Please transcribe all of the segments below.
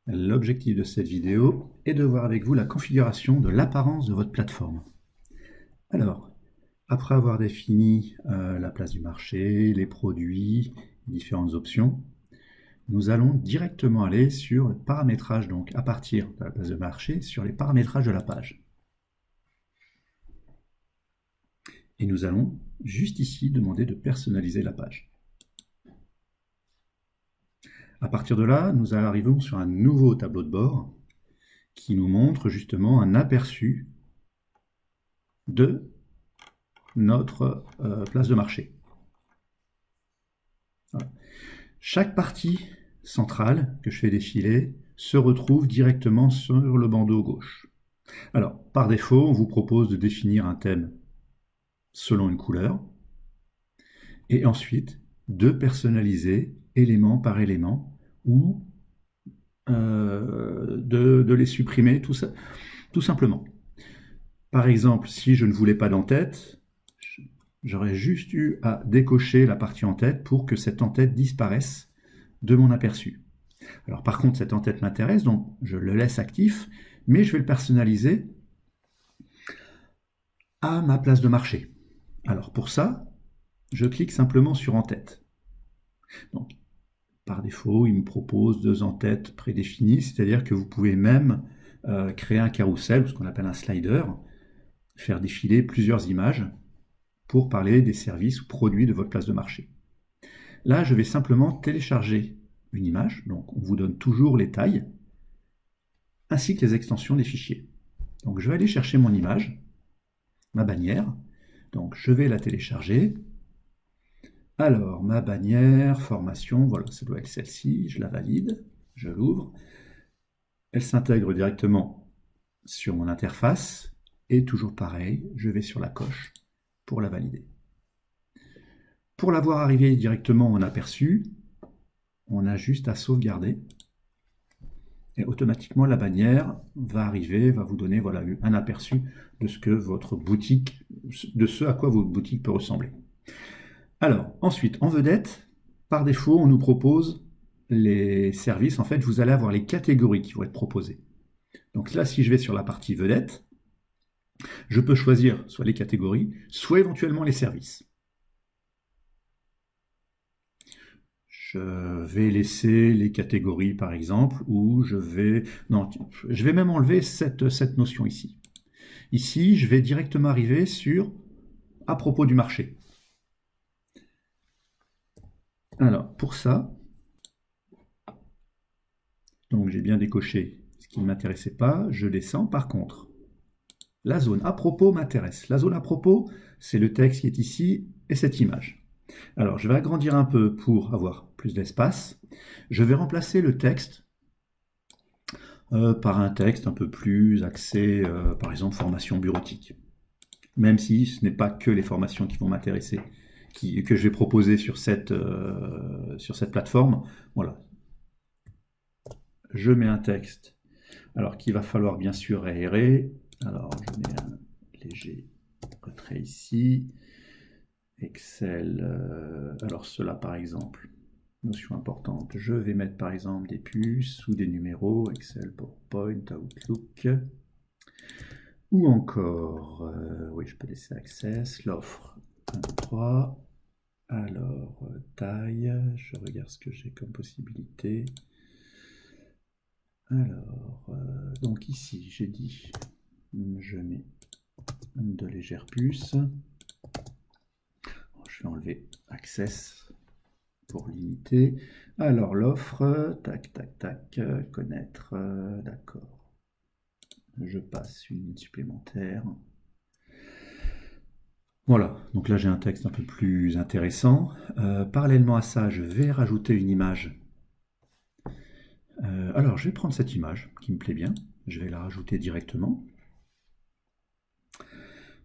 L'objectif de cette vidéo est de voir avec vous la configuration de l'apparence de votre plateforme. Alors, après avoir défini la place du marché, les produits, différentes options, nous allons directement aller sur le paramétrage, donc à partir de la place de marché, sur les paramétrages de la page. Et nous allons juste ici demander de personnaliser la page. À partir de là, nous arrivons sur un nouveau tableau de bord qui nous montre justement un aperçu de notre place de marché. Voilà. Chaque partie centrale que je fais défiler se retrouve directement sur le bandeau gauche. Alors, par défaut, on vous propose de définir un thème selon une couleur et ensuite de personnaliser élément par élément ou de les supprimer tout simplement. Par exemple, si je ne voulais pas d'en-tête, j'aurais juste eu à décocher la partie en-tête pour que cette en-tête disparaisse de mon aperçu. Alors par contre, cette en-tête m'intéresse, donc je le laisse actif, mais je vais le personnaliser à ma place de marché. Alors pour ça, je clique simplement sur en-tête. Donc, par défaut, il me propose 2 en-têtes prédéfinies, c'est-à-dire que vous pouvez même créer un carrousel, ce qu'on appelle un slider, faire défiler plusieurs images pour parler des services ou produits de votre place de marché. Là, je vais simplement télécharger une image, donc on vous donne toujours les tailles, ainsi que les extensions des fichiers. Donc je vais aller chercher mon image, ma bannière, donc je vais la télécharger. Alors, ma bannière, formation, voilà, ça doit être celle-ci, je la valide, je l'ouvre. Elle s'intègre directement sur mon interface, et toujours pareil, je vais sur la coche pour la valider. Pour la voir arriver directement en aperçu, on a juste à sauvegarder. Et automatiquement, la bannière va arriver, va vous donner voilà, un aperçu de ce que votre boutique, de ce à quoi votre boutique peut ressembler. Alors, ensuite, en vedette, par défaut, on nous propose les services. En fait, vous allez avoir les catégories qui vont être proposées. Donc là, si je vais sur la partie vedette, je peux choisir soit les catégories, soit éventuellement les services. Je vais laisser les catégories, par exemple, ou je vais... Non, je vais même enlever cette notion ici. Ici, je vais directement arriver sur « à propos du marché ». Alors, pour ça, donc j'ai bien décoché ce qui ne m'intéressait pas, je descends. Par contre, la zone « à propos » m'intéresse. La zone « à propos », c'est le texte qui est ici et cette image. Alors, je vais agrandir un peu pour avoir plus d'espace. Je vais remplacer le texte par un texte un peu plus axé, par exemple, formation bureautique. Même si ce n'est pas que les formations qui vont m'intéresser, que je vais proposer sur cette plateforme. Voilà. Je mets un texte, alors qu'il va falloir bien sûr aérer. Alors, je mets un léger retrait ici. Excel, alors cela par exemple, notion importante, je vais mettre par exemple des puces ou des numéros, Excel, PowerPoint, Outlook, ou encore, oui je peux laisser Access, l'offre 1, 3, alors taille, je regarde ce que j'ai comme possibilité, alors, donc ici j'ai dit, je mets de légères puces. Je vais enlever Access pour limiter. Alors l'offre, tac, tac, tac, connaître, d'accord. Je passe une ligne supplémentaire. Voilà, donc là j'ai un texte un peu plus intéressant. Parallèlement à ça, je vais rajouter une image. Alors je vais prendre cette image qui me plaît bien. Je vais la rajouter directement.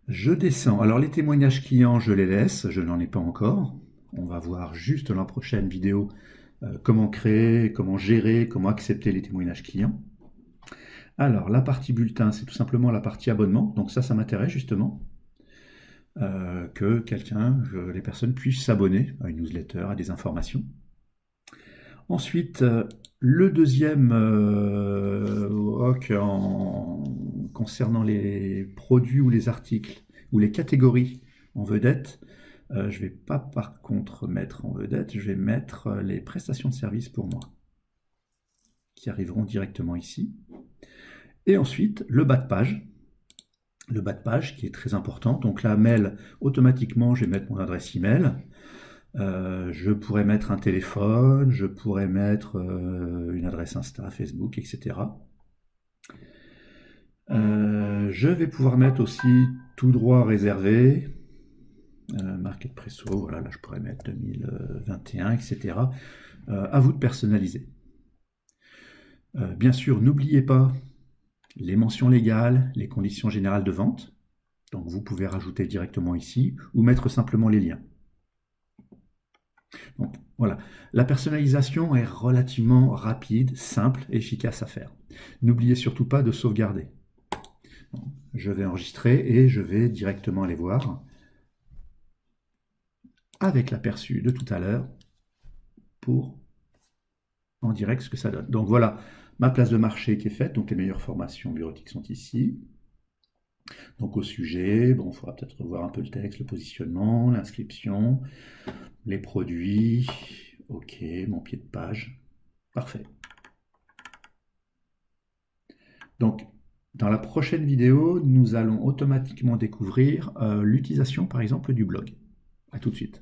Je descends. Alors les témoignages clients, je les laisse, je n'en ai pas encore. On va voir juste dans la prochaine vidéo comment créer, comment gérer, comment accepter les témoignages clients. Alors la partie bulletin, c'est tout simplement la partie abonnement. Donc ça m'intéresse justement. Que les personnes puissent s'abonner à une newsletter, à des informations. Ensuite, Le deuxième concernant les produits ou les articles ou les catégories en vedette, je ne vais pas par contre mettre en vedette, je vais mettre les prestations de services pour moi, qui arriveront directement ici. Et ensuite, le bas de page. Le bas de page qui est très important. Donc là, mail, automatiquement, je vais mettre mon adresse email. Je pourrais mettre un téléphone, je pourrais mettre une adresse Insta, Facebook, etc. Je vais pouvoir mettre aussi tout droit réservé, Market Presso, voilà, là je pourrais mettre 2021, etc. À vous de personnaliser. Bien sûr, n'oubliez pas les mentions légales, les conditions générales de vente. Donc vous pouvez rajouter directement ici ou mettre simplement les liens. Donc voilà, la personnalisation est relativement rapide, simple et efficace à faire. N'oubliez surtout pas de sauvegarder. Donc, je vais enregistrer et je vais directement aller voir avec l'aperçu de tout à l'heure pour en direct ce que ça donne. Donc voilà, ma place de marché qui est faite, donc les meilleures formations bureautiques sont ici. Donc au sujet, bon, il faudra peut-être revoir un peu le texte, le positionnement, l'inscription, les produits, ok, mon pied de page, parfait. Donc dans la prochaine vidéo, nous allons automatiquement découvrir l'utilisation par exemple du blog. À tout de suite.